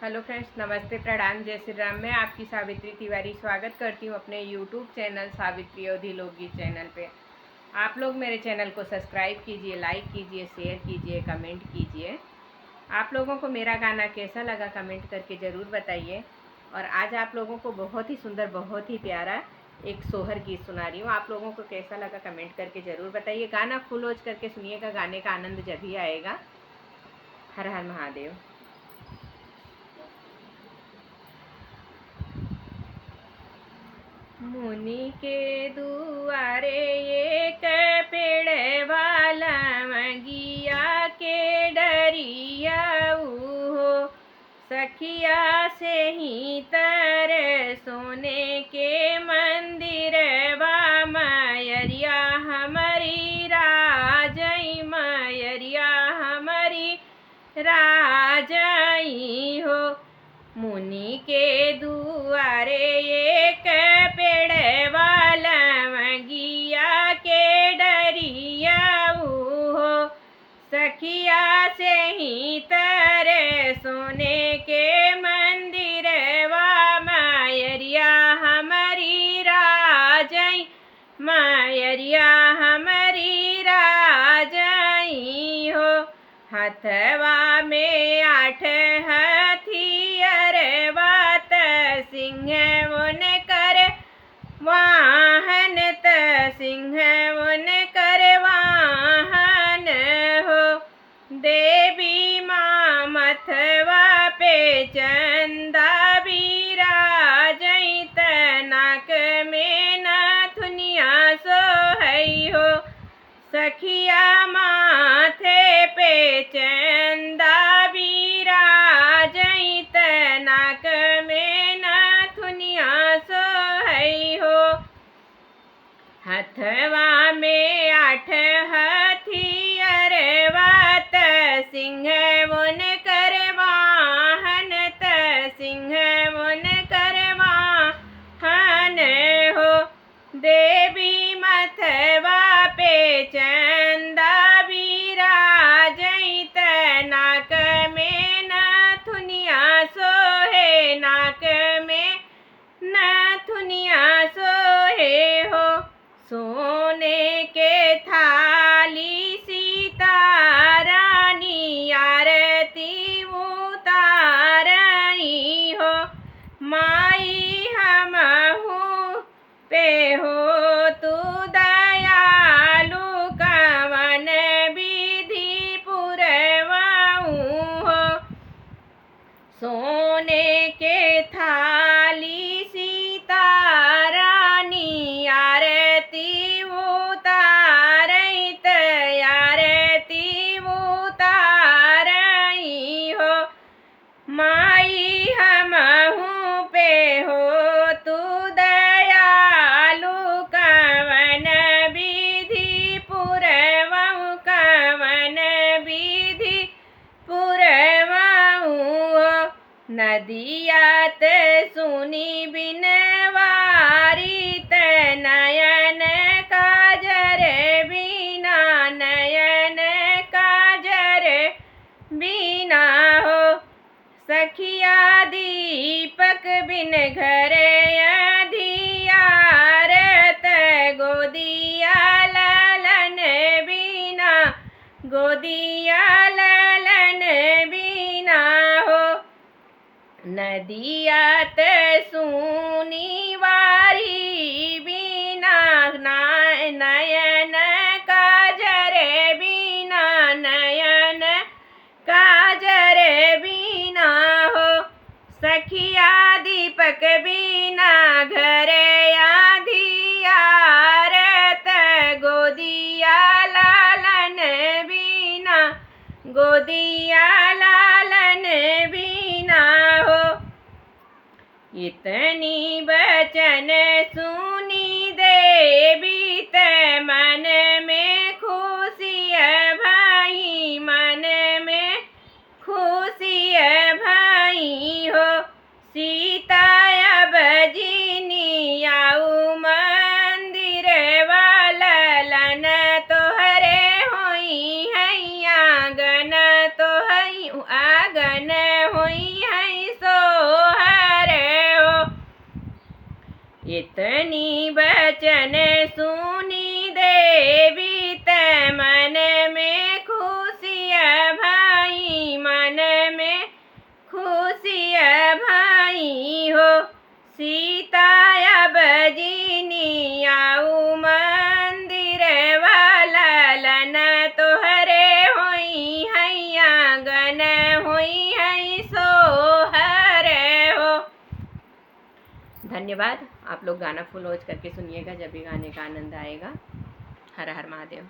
Hello friends, नमस्ते, प्रणाम, जय श्री राम। मैं आपकी सावित्री तिवारी स्वागत करती हूँ अपने यूट्यूब चैनल सावित्री अवधी लोकगीत चैनल पे। आप लोग मेरे चैनल को सब्सक्राइब कीजिए, लाइक कीजिए, शेयर कीजिए, कमेंट कीजिए। आप लोगों को मेरा गाना कैसा लगा कमेंट करके ज़रूर बताइए। और आज आप लोगों को बहुत ही सुंदर, बहुत ही प्यारा एक सोहर गीत सुना रही हूँ। आप लोगों को कैसा लगा कमेंट करके ज़रूर बताइए। गाना फुल वॉच करके सुनिएगा, गाने का आनंद जब ही आएगा। हर हर महादेव। मुनि के दुआरे एक पेड़ वाला मगिया के डरिया हो, सखिया से ही तर सोने के मंदिर वा मयरिया हमारी राजई, मयरिया हमारी राजई हो। मुनि के दुआरे एक पेड़ वाला मगिया के डरिया हो, सखिया से ही तरे सोने के मंदिर वा मयरिया हमारी राजई, मयरिया हमारी राजई हो। हथवा में 8 हथियार वात सिंह उन कर वाहन, त सिंह उन कर वाहन हो। देवी माँ मथवा पे चंदा बिराजई, नाक में नथुनिया सोहई हो। सखिया माथे पे चंदा बिराजई, नाक में नथुनिया सोहई हो। हथवा में 8 हथियार वात सिंह उन कर वाहन, त सिंह उन कर वाहन हो। देवी मथवा पे चंदा बिराजई, नाक में नथुनिया सोहे, नाक में नथुनिया सोहे हो। सोने के थाली सीता रानी आरती उतारई हो। माई हमहू पे हो तू दयालु, कवन विधि पुरवाऊं हो। सोने के थाली सीता रानी आरती उतारई, आरती उतारई हो। माई हमहू पे हो तू दयालु, कवन विधि पुरवाऊं, कवन विधि पुरवाऊं हो। नदियात सुनी बिनवारी, नयन काजर बिना, नयन काजर बिना हो। सखिया दीपक बिन घर अधियार, गोदिया लालन बिना, गोदिया लालन बिना हो। नदियात सुनी वारी बिना, नयन काजर बिना, नयन काजर बिना हो। सखिया दीपक बिना घर अधियार, गोदिया लालन बिना, गोदिया लालन बिना हो। इतनी वचन सुनी देवी, मन में खुशी भाई, मन में खुशी भाई हो। सीता अब जीनी आऊ मंदिर वाला लन, तोहरे होई है आंगन, तो है आंगन होई है इतनी बचन सुनी देवी ते मन में खुशिया भाई, मन में खुशिया भाई हो। सीता अब जीनी आऊ मंदिर वाला लन तोहरे होई हैया गन होई है सोहर हो। धन्यवाद। आप लोग गाना फुल वॉच करके सुनिएगा, जब भी गाने का आनंद आएगा। हर हर महादेव।